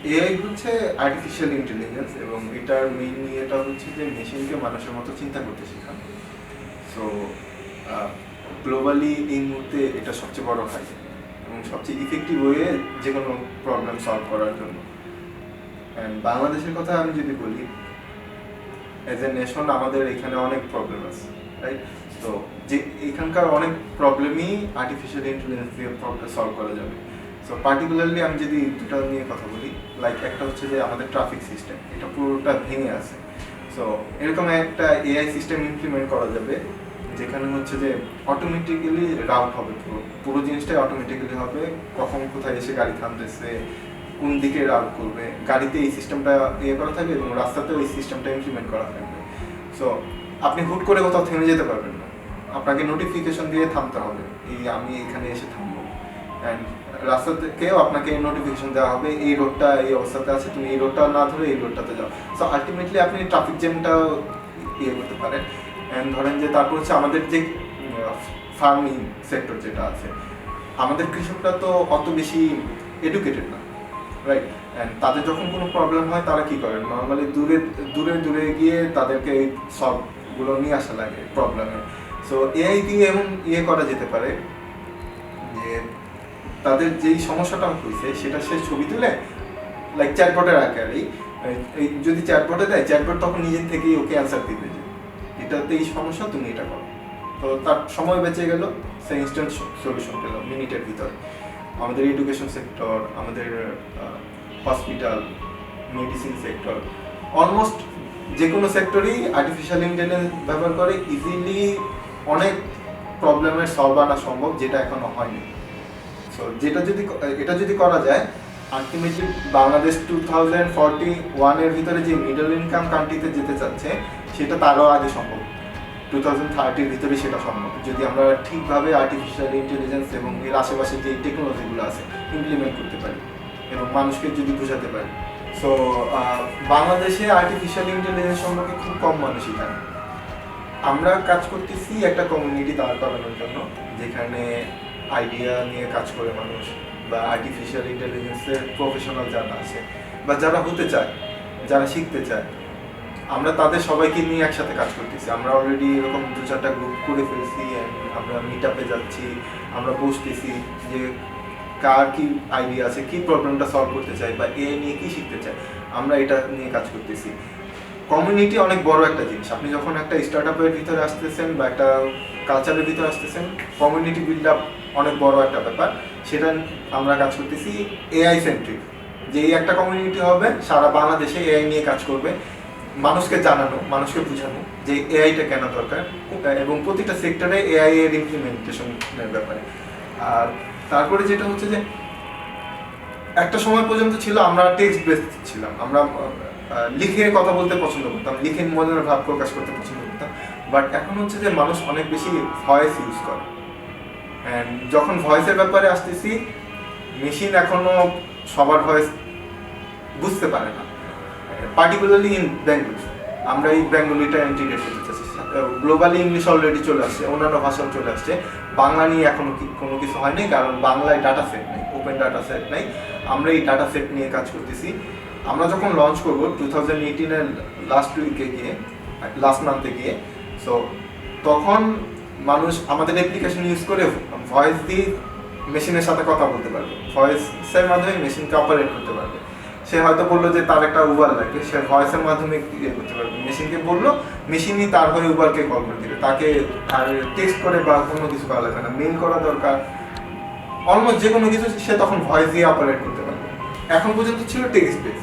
AI হচ্ছে artificial intelligence এবং এটার মেইন ইয়েটা হচ্ছে যে মেশিনকে মানুষের মতো চিন্তা করতে শেখানো। সো গ্লোবালি এই মুহূর্তে এটা সবচেয়ে বড় কাজ এবং সবচেয়ে ইফেক্টিভ ওয়ে যে কোনো প্রবলেম সলভ করার জন্য। অ্যান্ড বাংলাদেশের কথা আমি যদি বলি, অ্যাজ এ নেশন আমাদের এখানে অনেক প্রবলেম আছে, রাইট? তো যে এখানকার অনেক প্রবলেমই আর্টিফিশিয়াল ইন্টেলিজেন্স দিয়ে সলভ করা যাবে। সো পার্টিকুলারলি আমি যদি দুটো নিয়ে কথা বলি, লাইক একটা হচ্ছে যে আমাদের ট্রাফিক সিস্টেম, এটা পুরোটা ভেঙে আছে। সো এরকম একটা এআই সিস্টেম ইমপ্লিমেন্ট করা যাবে যেখানে হচ্ছে যে অটোমেটিক্যালি রাউট হবে, পুরো পুরো জিনিসটাই অটোমেটিক্যালি হবে। কখন কোথায় এসে গাড়ি থামতেছে, কোন দিকে রাউট করবে, গাড়িতে এই সিস্টেমটা ইয়ে করা থাকবে এবং রাস্তাতেও এই সিস্টেমটা ইমপ্লিমেন্ট করা থাকবে। সো আপনি হুট করে কোথাও থেমে যেতে পারবেন না, আপনাকে নোটিফিকেশন দিয়ে থামতে হবে, এই আমি এখানে এসে থামবো। অ্যান্ড রাস্তা থেকেও আপনাকে নোটিফিকেশন দেওয়া হবে এই রোডটা এই অবস্থাতে আছে, তুমি এই রোডটা না ধরে এই রোডটাতে যাও। সো আলটিমেটলি আপনি ট্রাফিক জ্যামটা ইয়ে করতে পারেন। অ্যান্ড ধরেন যে তারপর হচ্ছে আমাদের যে ফার্মিং সেক্টর যেটা আছে, আমাদের কৃষকরা তো অত বেশি এডুকেটেড না, রাইট? অ্যান্ড তাদের যখন কোনো প্রবলেম হয় তারা কী করেন, নর্মালি দূরে দূরে দূরে গিয়ে তাদেরকে এই সলভগুলো নিয়ে আসা লাগে প্রবলেমে। সো এআই দিয়ে এমন ইয়ে করা যেতে পারে যে তাদের যেই সমস্যাটা হয়েছে সেটা সে ছবি তুলে, লাইক চ্যাটবটের আকারেই, এই যদি চ্যাটবটে দেয়, চ্যাটবট তখন নিজের থেকেই ওকে অ্যান্সার দিবে যে এটাতে এই সমস্যা, তুমি এটা করো। তো তার সময় বেঁচে গেল, সে ইনস্ট্যান্ট সলিউশন পেল মিনিটের ভিতরে। আমাদের এডুকেশন সেক্টর, আমাদের হসপিটাল, মেডিসিন সেক্টর, অলমোস্ট যে কোনো সেক্টরেই আর্টিফিশিয়াল ইন্টেলিজেন্স ব্যবহার করে ইজিলি অনেক প্রবলেমের সলভ আনা সম্ভব, যেটা এখনো হয়নি। সো এটা যদি করা যায়, আলটিমেটলি বাংলাদেশ 2041-এর ভিতরে যে মিডল ইনকাম কান্ট্রিতে যেতে চাচ্ছে সেটা তারও আগে সম্ভব, 2030-র ভিতরে সেটা সম্ভব, যদি আমরা ঠিকভাবে আর্টিফিশিয়াল ইন্টেলিজেন্স এবং এর আশেপাশে যে টেকনোলজিগুলো আছে ইমপ্লিমেন্ট করতে পারি এবং মানুষকে যদি বোঝাতে পারি। সো বাংলাদেশে আর্টিফিশিয়াল ইন্টেলিজেন্স সম্পর্কে খুব কম মানুষই জানে। আমরা কাজ করতেছি একটা কমিউনিটি দাঁড় করানোর জন্য, যেখানে আইডিয়া নিয়ে কাজ করে মানুষ বা আর্টিফিশিয়াল ইন্টেলিজেন্সের প্রফেশনাল যারা আছে বা যারা হতে চায়, যারা শিখতে চায়, আমরা তাদের সবাইকে নিয়ে একসাথে কাজ করতেছি। আমরা অলরেডি এরকম 2-4টা গ্রুপ করে ফেলছি, আমরা মিট আপে যাচ্ছি, আমরা বসতেছি যে কার কি আইডিয়া আছে, কি প্রবলেমটা সলভ করতে চাই বা এ নিয়ে কি শিখতে চাই, আমরা এটা নিয়ে কাজ করতেছি। কমিউনিটি অনেক বড় একটা জিনিস। আপনি যখন একটা স্টার্ট আপের ভিতরে আসতেছেন বা একটা কালচারের ভিতরে আসতেছেন, কমিউনিটি বিল্ড আপ অনেক বড় একটা ব্যাপার। সেটা আমরা কাজ করতেছি এআই সেন্ট্রিক, যে এই একটা কমিউনিটি হবে সারা বাংলাদেশে এআই নিয়ে কাজ করবে, মানুষকে জানানো, মানুষকে বোঝানো যে এআইটা কেন দরকার এবং প্রতিটা সেক্টরে এআই এর ইমপ্লিমেন্টেশনের ব্যাপারে। আর তারপরে যেটা হচ্ছে যে একটা সময় পর্যন্ত ছিল আমরা টেক্সট বেসড ছিলাম, আমরা লিখে কথা বলতে পছন্দ করতাম, লিখে মনের ভাব প্রকাশ করতে পছন্দ করতাম। বাট এখন হচ্ছে যে মানুষ অনেক বেশি ভয়েস ইউজ করে। অ্যান্ড যখন ভয়েসের ব্যাপারে আসতেছি, মেশিন এখনো সবার ভয়েস বুঝতে পারে না, পার্টিকুলারলি ইন বেঙ্গলি। আমরা এই বেঙ্গলিটা ইন্টিগ্রেট করতে চাচ্ছি। গ্লোবালি ইংলিশ অলরেডি চলে আসছে, অন্যান্য ভাষাও চলে আসছে, বাংলা নিয়ে এখনো কোনো কিছু হয়নি, কারণ বাংলায় ডাটা সেট নেই, ওপেন ডাটা সেট নেই। আমরা এই ডাটা সেট নিয়ে কাজ করতেছি। আমরা যখন লঞ্চ করবো 2018-এর লাস্ট উইকে গিয়ে, লাস্ট মান্থে গিয়ে, সো তখন মানুষ আমাদের অ্যাপ্লিকেশন ইউজ করে ভয়েস দিয়ে মেশিনের সাথে কথা বলতে পারবে, ভয়েসের মাধ্যমে মেশিনকে অপারেট করতে পারবে। সে হয়তো বললো যে তার একটা উবার লাগবে, সে ভয়েসের মাধ্যমে ইয়ে করতে পারবে, মেশিনকে বললো, মেশিনই তার হয়ে উবারকে কল করে দেবে, তাকে আর টেক্সট করে বা কোনো কিছু করা লাগবে না, মেইল করা দরকার, অলমোস্ট যে কোনো কিছু সে তখন ভয়েস দিয়ে অপারেট করতে পারবে। এখন পর্যন্ত ছিল টেক্সট বেস,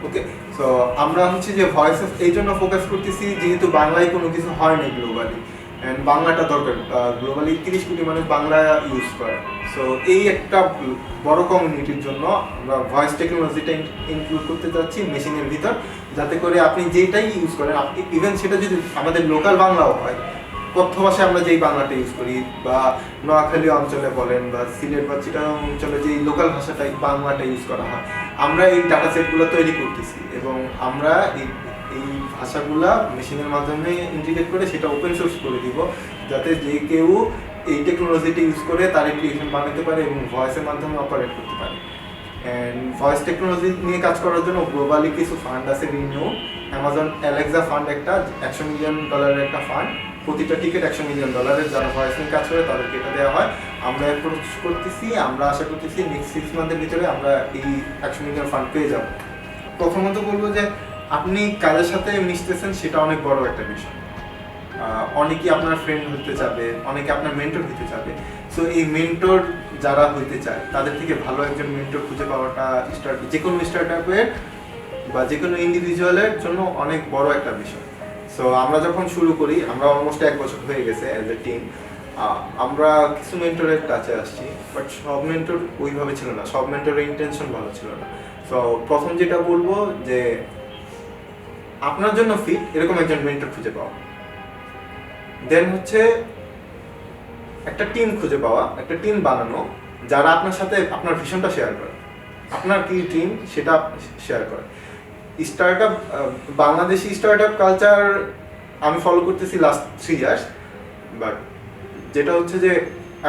ওকে। সো আমরা হচ্ছে যে ভয়েস এই জন্য ফোকাস করতেছি যেহেতু বাংলায় কোনো কিছু হয় না গ্লোবালি, অ্যান্ড বাংলাটা দরকার। গ্লোবালি 30 কোটি মানুষ বাংলা ইউজ করে। সো এই একটা বড় কমিউনিটির জন্য আমরা ভয়েস টেকনোলজিটা ইনক্লুড করতে চাচ্ছি মেশিনের ভিতর, যাতে করে আপনি যেটাই ইউজ করেন, আপনি ইভেন সেটা যদি আমাদের লোকাল বাংলাও হয়, কথ্য ভাষায় আমরা যেই বাংলাটা ইউজ করি, বা নোয়াখালী অঞ্চলে বলেন বা সিলেট বা চিটাগাং অঞ্চলে যেই লোকাল ভাষাটা বাংলাটা ইউজ করা হয়, আমরা এই ডাটা সেটগুলো তৈরি করতেছি এবং আমরা এই ভাষাগুলা মেশিনের মাধ্যমে ইন্টিগ্রেট করে সেটা ওপেন সোর্স করে দিব, যাতে যে কেউ এই টেকনোলজিটা ইউজ করে তার অ্যাপ্লিকেশন বানাতে পারে এবং ভয়েসের মাধ্যমে অপারেট করতে পারে। অ্যান্ড ভয়েস টেকনোলজি নিয়ে কাজ করার জন্য গ্লোবালি কিছু ফান্ড আছে, রিনিউ, অ্যামাজন অ্যালেক্সা ফান্ড, একটা $100 মিলিয়ন একটা ফান্ড, প্রতিটা টিকিট $100 মিলিয়ন, যারা ভয়েস নিয়ে কাজ করে তাদেরকে এটা দেওয়া হয়। আমরা অ্যাপ্রোচ করতেছি, আমরা আশা করতেছি নেক্সট 6 মান্থের ভিতরে আমরা এই $100 মিলিয়ন ফান্ড পেয়ে যাব। প্রথমত বলবো যে আপনি কাজের সাথে মিশতেছেন, সেটা অনেক বড় একটা বিষয়। অনেকেই আপনার ফ্রেন্ড হতে চাবে, অনেকে আপনার মেন্টর হতে চাবে। সো এই মেন্টর যারা হইতে চায় তাদের থেকে ভালো একজন মেন্টর খুঁজে পাওয়াটা যে কোনো স্টার্টআপের বা যে কোনো ইন্ডিভিজুয়ালের জন্য অনেক বড় একটা বিষয়। সো আমরা যখন শুরু করি, আমরা অলমোস্ট 1 বছর হয়ে গেছে অ্যাজ এ টিম, আমরা কিছু মেন্টরের কাছে আসছি, বাট সব মেন্টর ওইভাবে ছিল না, সব মেন্টরের ইন্টেনশন ভালো ছিল না। সো প্রথম যেটা বলবো যে আপনার জন্য ফিট এরকম একজন মেন্টর খুঁজে পাওয়া, দেন হচ্ছে একটা টিম খুঁজে পাওয়া, একটা টিম বানানো যারা আপনার সাথে আপনার ভিশনটা শেয়ার করে, আপনার কি টিম সেটা শেয়ার করে। স্টার্টআপ, বাংলাদেশি স্টার্টআপ কালচার আমি ফলো করতেছি লাস্ট 3 ইয়ার্স, বাট যেটা হচ্ছে যে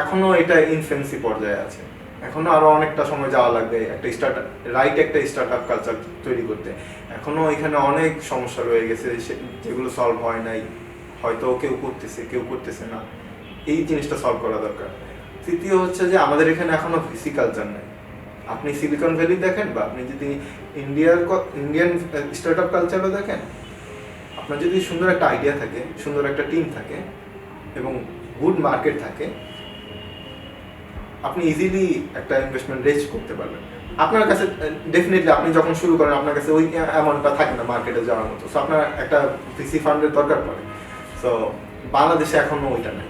এখনো এটা ইনফেন্সি পর্যায়ে আছে, এখনো আরো অনেকটা সময় যাওয়া লাগবে একটা স্টার্টআপ কালচার তৈরি করতে। এখনো এখানে অনেক সমস্যা রয়ে গেছে যেগুলো সলভ হয় নাই, হয়তো কেউ করতেছে না, এই জিনিসটা সলভ করা দরকার। তৃতীয় হচ্ছে যে আমাদের এখানে এখনো ভিসি কালচার নাই। আপনি সিলিকন ভ্যালি দেখেন বা আপনি যদি ইন্ডিয়ান স্টার্টআপ কালচারও দেখেন, আপনার যদি সুন্দর একটা আইডিয়া থাকে, সুন্দর একটা টিম থাকে এবং গুড মার্কেট থাকে, আপনি ইজিলি একটা ইনভেস্টমেন্ট রেজ করতে পারবেন। আপনার কাছে ডেফিনেটলি আপনি যখন শুরু করেন আপনার কাছে ওই অ্যামাউন্টটা থাকে না মার্কেটে যাওয়ার মতো, সো আপনার একটা ভিসি ফান্ডের দরকার পড়ে। সো বাংলাদেশে এখনো ওইটা নেই।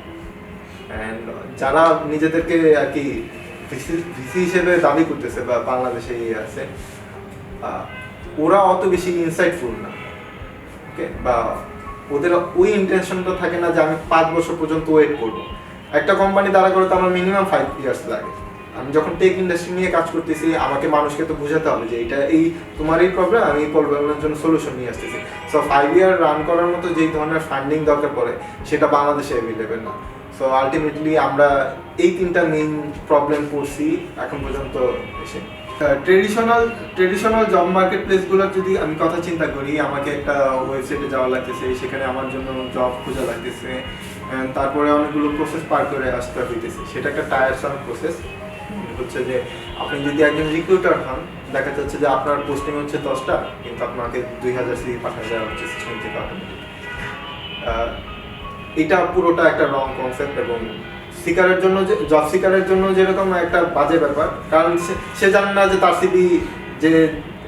অ্যান্ড যারা নিজেদেরকে আর কি ভিসি হিসেবে দাবি করতেছে বা বাংলাদেশে আছে, ওরা অত বেশি ইনসাইটফুল না, ওকে, বা ওদের ওই ইন্টেনশনটা থাকে না যে আমি 5 বছর পর্যন্ত ওয়েট করবো। একটা কোম্পানি দাঁড়া করে তো আমার মিনিমাম 5 ইয়ার্স লাগে। আমি যখন টেক ইন্ডাস্ট্রি নিয়ে কাজ করতেছি, আমাকে মানুষকে তো বোঝাতে হবে যে এটা তোমার এই প্রবলেম, আমি এই প্রবলেমের জন্য সলিউশন নিয়ে আসতেছি। সো 5 ইয়ার রান করার মতো যেই ধরনের ফান্ডিং দরকার পড়ে সেটা বাংলাদেশে অ্যাভেলেবেল না। সো আলটিমেটলি আমরা এই 3টা মেইন প্রবলেম পড়ছি এখন পর্যন্ত এসে। ট্রেডিশনাল জব মার্কেট প্লেসগুলোর যদি আমি কথা চিন্তা করি, আমাকে একটা ওয়েবসাইটে যাওয়া লাগতেছে, সেখানে আমার জন্য জব খোঁজা লাগতেছে, তারপরে অনেকগুলো প্রসেস পার করে আসতে হইতেছে, সেটা একটা টায়ারসাম প্রসেস। হচ্ছে যে আপনি যদি একজন রিক্রুটার হন, দেখা যাচ্ছে যে আপনার পোস্টিং হচ্ছে 10টা, কিন্তু আপনাকে 2000 সিভি পাঠানো দেওয়া হচ্ছে সিস্টেম থেকে অটোমেটিক। এটা পুরোটা একটা রং কনসেপ্ট এবং জব সিকারের জন্য যেরকম একটা বাজে ব্যাপার, কারণ সে জানে না যে তার সিভি যে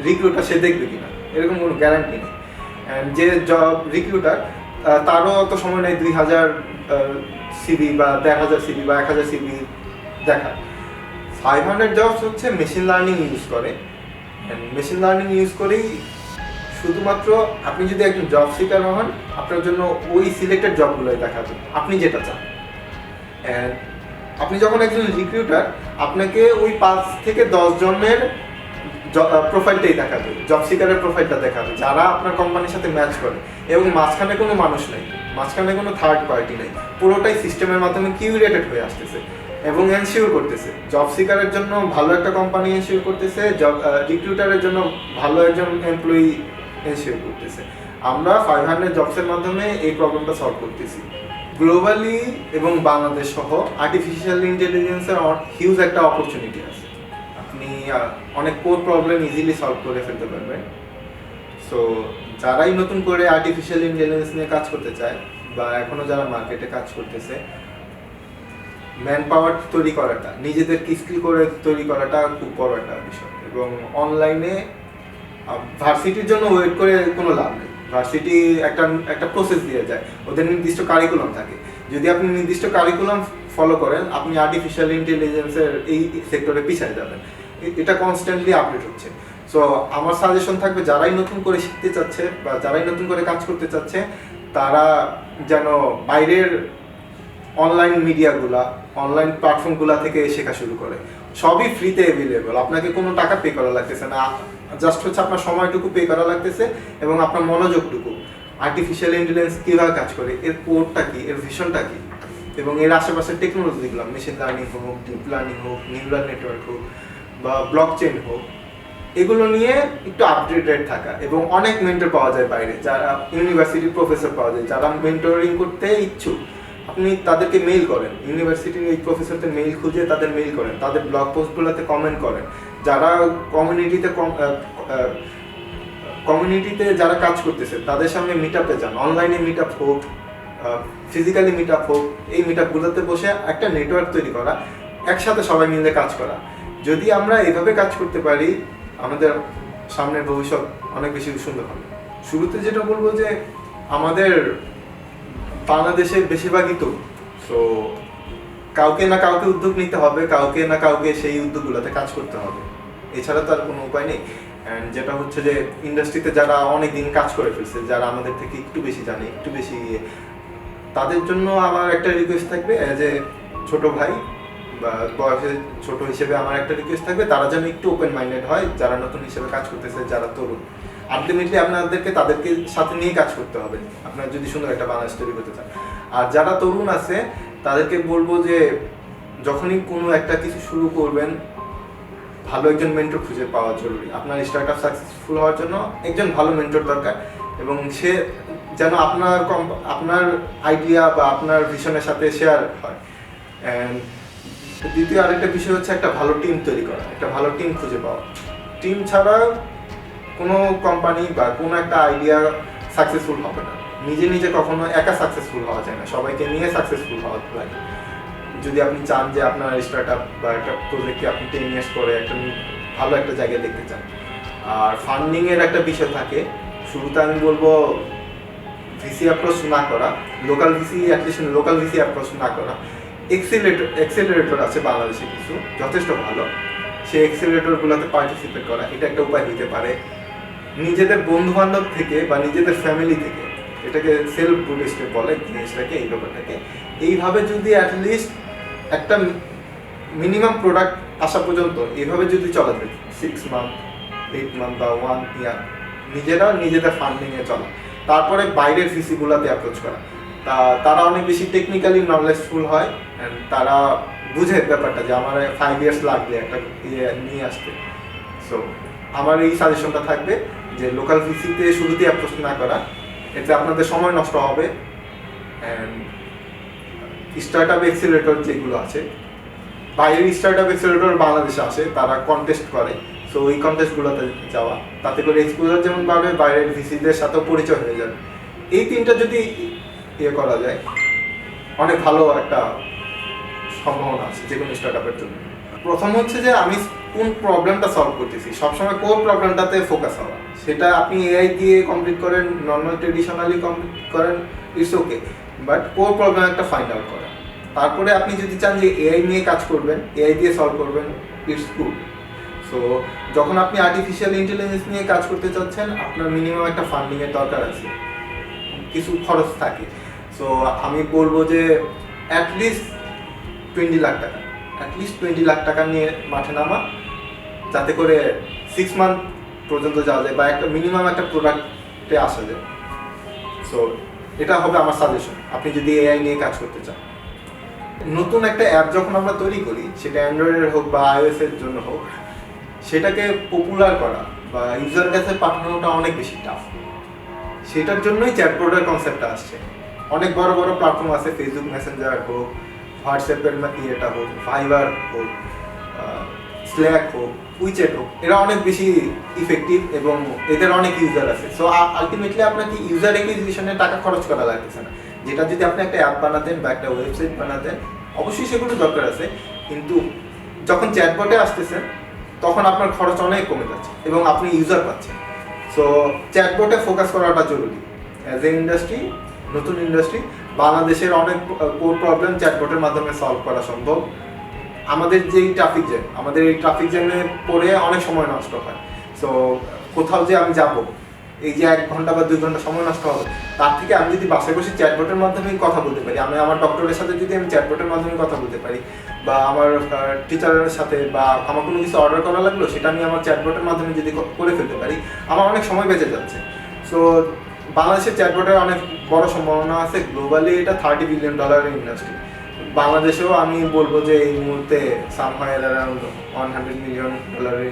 রিক্রুটার সে দেখবে কিনা, এরকম কোনো গ্যারান্টি নেই। যে জব রিক্রুটার তারও অত সময় নেই 2000 সিভি বা 1000 সিভি বা 1000 সিভি দেখা। 500 জবস হচ্ছে মেশিন লার্নিং ইউজ করে, মেশিন লার্নিং ইউজ করেই শুধুমাত্র আপনি যদি একজন জব সিকার হন, আপনার জন্য ওই সিলেক্টেড জবগুলোই দেখাবে আপনি যেটা চান। আপনি যখন একজন রিক্রুটার, আপনাকে ওই 5 থেকে 10 জনের প্রোফাইলটাই দেখাবে, জব সিকারের প্রোফাইলটা দেখাবে যারা আপনার কোম্পানির সাথে ম্যাচ করে, এবং মাঝখানে কোনো মানুষ নেই, মাঝখানে কোনো থার্ড পার্টি নেই, পুরোটাই সিস্টেমের মাধ্যমে কিউরেটেড হয়ে আসতেছে এবং এনশিওর করতেছে জব সিকারের জন্য ভালো একটা কোম্পানি এনশিওর করতেছে, রিক্রুটারের জন্য ভালো একজন এমপ্লয়ি এনশিওর করতেছে। আমরা 500 জবসের মাধ্যমে এই প্রবলেমটা সলভ করতেছি। গ্লোবালি এবং বাংলাদেশ সহ আর্টিফিশিয়াল ইন্টেলিজেন্সের হিউজ একটা অপরচুনিটি আছে, আপনি অনেক কোর প্রবলেম ইজিলি সলভ করে ফেলতে পারবেন। সো যারাই নতুন করে আর্টিফিশিয়াল ইন্টেলিজেন্স নিয়ে কাজ করতে চায় বা এখনো যারা মার্কেটে কাজ করতেছে, ম্যান পাওয়ার তৈরি করাটা, নিজেদেরকে স্কিল করে তৈরি করাটা খুব বড় একটা বিষয়। এবং অনলাইনে ভার্সিটির জন্য ওয়েট করে কোনো লাভ নেই। ভার্সিটি একটা প্রসেস দিয়ে যায়, ওদের নির্দিষ্ট কারিকুলাম থাকে। যদি আপনি নির্দিষ্ট কারিকুলাম ফলো করেন, আপনি আর্টিফিশিয়াল ইন্টেলিজেন্সের এই সেক্টরে পিছিয়ে যাবেন। এটা কনস্ট্যান্টলি আপডেট হচ্ছে। সো আমার সাজেশন থাকবে, যারাই নতুন করে শিখতে চাচ্ছে বা যারাই নতুন করে কাজ করতে চাচ্ছে, তারা যেন বাইরের অনলাইন মিডিয়াগুলা, অনলাইন প্ল্যাটফর্মগুলা থেকে শেখা শুরু করে। সবই ফ্রিতে অ্যাভেলেবল, আপনাকে কোনো টাকা পে করা লাগতেছে না, জাস্ট হচ্ছে আপনার সময়টুকু পে করা লাগতেছে এবং আপনার মনোযোগটুকু। আর্টিফিশিয়াল ইন্টেলিজেন্স কীভাবে কাজ করে, এর কোডটা কি, এর ভিশনটা কি, এবং এর আশেপাশের টেকনোলজিগুলো, মেশিন লার্নিং হোক, ডিপ লার্নিং হোক, নিউরাল নেটওয়ার্ক হোক, বা ব্লক চেইন হোক, এগুলো নিয়ে একটু আপডেটেড থাকা। এবং অনেক মেন্টর পাওয়া যায় বাইরে, যারা ইউনিভার্সিটির প্রফেসর পাওয়া যায় যারা মেন্টরিং করতে ইচ্ছুক। আপনি তাদেরকে মেইল করেন, ইউনিভার্সিটির এই প্রফেসরদের মেইল খুঁজে তাদের মেইল করেন, তাদের ব্লগ পোস্টগুলোতে কমেন্ট করেন। যারা কমিউনিটিতে যারা কাজ করতেছে তাদের সামনে মিট আপে যান, অনলাইনে মিট আপ হোক, ফিজিক্যালি মিট আপ হোক। এই মিট আপগুলোতে বসে একটা নেটওয়ার্ক তৈরি করা, একসাথে সবাই মিলে কাজ করা। যদি আমরা এভাবে কাজ করতে পারি, আমাদের সামনের ভবিষ্যৎ অনেক বেশি সুন্দর হবে। শুরুতে যেটা বলবো যে আমাদের বাংলাদেশে বেশিরভাগই তো কাউকে না কাউকে উদ্যোগ নিতে হবে, কাউকে না কাউকে সেই উদ্যোগগুলোতে কাজ করতে হবে, এছাড়া তো আর কোনো উপায় নেই। অ্যান্ড যেটা হচ্ছে যে ইন্ডাস্ট্রিতে যারা অনেক দিন কাজ করে ফেলছে, যারা আমাদের থেকে একটু বেশি জানে, একটু বেশি তাদের জন্য আমার একটা রিকোয়েস্ট থাকবে, অ্যাজ এ ছোট ভাই বা বয়সে ছোট হিসেবে আমার একটা রিকোয়েস্ট থাকবে, তারা যেন একটু ওপেন মাইন্ডেড হয়, যারা নতুন হিসেবে কাজ করতেছে, যারা তরুণ। আলটিমেটলি আপনাদেরকে তাদেরকে সাথে নিয়ে কাজ করতে হবে আপনারা যদি সুন্দর একটা বাংলাদেশ তৈরি করতে চান। আর যারা তরুণ আছে তাদেরকে বলবো যে যখনই কোনো একটা কিছু শুরু করবেন, ভালো একজন মেন্টর খুঁজে পাওয়া জরুরি। আপনার স্টার্টআপ সাকসেসফুল হওয়ার জন্য একজন ভালো মেন্টর দরকার, এবং সে যেন আপনার আইডিয়া বা আপনার ভিশনের সাথে শেয়ার হয়। অ্যান্ড দ্বিতীয় আরেকটা বিষয় হচ্ছে একটা ভালো টিম তৈরি করা, একটা ভালো টিম খুঁজে পাওয়া। টিম ছাড়া কোনো কোম্পানি বা কোনো একটা আইডিয়া সাকসেসফুল হবে না। নিজে নিজে কখনো একা সাকসেসফুল হওয়া যায় না, সবাইকে নিয়ে সাকসেসফুল হওয়া লাগে। যদি আপনি চান যে আপনার স্টার্টআপ বা একটা প্রজেক্টকে আপনি 10 ইয়ার্স পরে একটা ভালো একটা জায়গায় দেখতে চান। আর ফান্ডিংয়ের একটা বিষয় থাকে। শুরুতে আমি বলবো ভিসি অ্যাপ্রোচ না করা, লোকাল ভিসি অ্যাপ্রোচ না করা। এক্সেলারেটর আছে বাংলাদেশে কিছু যথেষ্ট ভালো, সেই এক্সেলারেটরগুলোতে পার্টিসিপেট করা এটা একটা উপায় হতে পারে। নিজেদের বন্ধু বান্ধব থেকে বা নিজেদের ফ্যামিলি থেকে, এটাকে সেলফ বুস্টার বলে জিনিসটাকে, এই ব্যাপারটাকে এইভাবে যদি অ্যাটলিস্ট একটা মিনিমাম প্রোডাক্ট আসা পর্যন্ত এইভাবে যদি চলা যায় 6 মান্থ 8 মান্থ বা 1 ইয়ার, নিজেদের ফান্ডিংয়ে চলা, তারপরে বাইরের ভিসিগুলোতে অ্যাপ্রোচ করা। তারা অনেক বেশি টেকনিক্যালি নলেজফুল হয়, অ্যান্ড তারা বুঝে ব্যাপারটা যে আমার 5 ইয়ার্স লাগবে একটা ইয়ে নিয়ে আসতে। সো আমার এই সাজেশনটা থাকবে যে লোকাল ভিসিতে শুরুতে অ্যাপ্রোচ না করা, এতে আপনাদের সময় নষ্ট হবে। অ্যান্ড স্টার্টআপ এক্সেলারেটর যেগুলো আছে, বাইরের স্টার্টআপ এক্সেলারেটর বাংলাদেশে আসে, তারা কন্টেস্ট করে। সো ওই কন্টেস্টগুলোতে যাওয়া, তাতে করে এক্সপোজার যেমন বাড়বে, বাইরের ভিসিদের সাথেও পরিচয় হয়ে যাবে। এই তিনটা যদি ইয়ে করা যায়, অনেক ভালো একটা সম্ভাবনা আছে যে কোনো স্টার্টআপের জন্য। প্রথম হচ্ছে যে আমি কোন প্রবলেমটা সলভ করতেছি, সবসময় কোর প্রবলেমটাতে ফোকাস হওয়া। সেটা আপনি এআই দিয়ে কমপ্লিট করেন, নর্মাল ট্রেডিশনালি কমপ্লিট করেন, it's okay, but core problem একটা ফাইন্ড আউট করা। তারপরে আপনি যদি চান যে এআই নিয়ে কাজ করবেন, এআই দিয়ে সলভ করবেন, ইটস গুড। সো যখন আপনি আর্টিফিশিয়াল ইন্টেলিজেন্স নিয়ে কাজ করতে চাচ্ছেন, আপনার মিনিমাম একটা ফান্ডিংয়ের দরকার আছে, কিছু খরচ থাকে। সো আমি বলবো যে অ্যাটলিস্ট 20 লাখ টাকা নিয়ে মাঠে নামা, যাতে করে 6 মান্থ পর্যন্ত যাওয়া যায় বা একটা মিনিমাম একটা প্রোডাক্টে আসা যায়। সো এটা হবে আমার সাজেশন আপনি যদি এআই নিয়ে কাজ করতে চান। নতুন একটা অ্যাপ যখন আমরা তৈরি করি, সেটা অ্যান্ড্রয়েডের হোক বা iOS এর জন্য হোক, সেটাকে পপুলার করা বা ইউজার কাছে পাঠানোটা অনেক বেশি টাফ। সেটার জন্যই চ্যাটবোর্ডের কনসেপ্টটা আসছে। অনেক বড় বড় প্ল্যাটফর্ম আছে, ফেসবুক মেসেঞ্জার হোক, হোয়াটসঅ্যাপের ইয়েটা হোক, ফাইবার হোক, স্ল্যাক হোক, উইচ্যাট হোক, এরা অনেক বেশি ইফেক্টিভ এবং এদের অনেক ইউজার আছে। সো আলটিমেটলি আপনাকে ইউজার অ্যাকুইজিশনে টাকা খরচ করা লাগতেছে না। যেটা যদি আপনি একটা অ্যাপ বানাতেন বা একটা ওয়েবসাইট বানাতেন, অবশ্যই সেগুলো দরকার আছে, কিন্তু যখন চ্যাটবটে আসতেছেন তখন আপনার খরচ অনেক কমে যাচ্ছে এবং আপনি ইউজার পাচ্ছেন। সো চ্যাটবটে ফোকাস করাটা জরুরি। অ্যাজ এ ইন্ডাস্ট্রি, নতুন ইন্ডাস্ট্রি, বাংলাদেশের অনেক কোর প্রবলেম চ্যাটবটের মাধ্যমে সলভ করা সম্ভব। আমাদের এই ট্রাফিক জ্যামে পড়ে অনেক সময় নষ্ট হয়। সো কোথাও যে আমি যাব, এই যে 1 ঘন্টা বা 2 ঘন্টা সময় নষ্ট হবে, তার থেকে আমি যদি বাসায় বসে চ্যাটবটের মাধ্যমে কথা বলতে পারি, আমি আমার ডক্টরের সাথে যদি আমি চ্যাটবটের মাধ্যমে কথা বলতে পারি, বা আমার টিচারের সাথে, বা আমার কোনো কিছু অর্ডার করা লাগলো সেটা আমি আমার চ্যাটবটের মাধ্যমে যদি করে ফেলতে পারি, আমার অনেক সময় বেঁচে যাচ্ছে। সো বাংলাদেশের চ্যাটবটের অনেক বড় সম্ভাবনা আছে। গ্লোবালি এটা $30 বিলিয়ন ইন্ডাস্ট্রি। বাংলাদেশেও আমি বলবো যে এই মুহূর্তে সামহার অ্যারাউন্ড $100 মিলিয়ন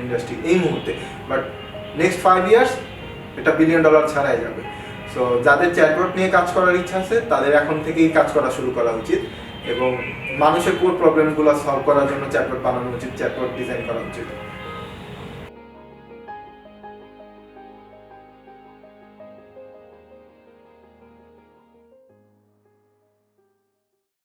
ইন্ডাস্ট্রি এই মুহূর্তে, বাট নেক্সট 5 ইয়ার্স এটা $1 বিলিয়ন ছাড়াই যাবে। সো যাদের চ্যাটবট নিয়ে কাজ করার ইচ্ছা আছে তাদের এখন থেকেই কাজ করা শুরু করা উচিত, এবং মানুষের কোর প্রবলেমগুলো সলভ করার জন্য চ্যাটবট বানানো উচিত, চ্যাটবট ডিজাইন করা উচিত।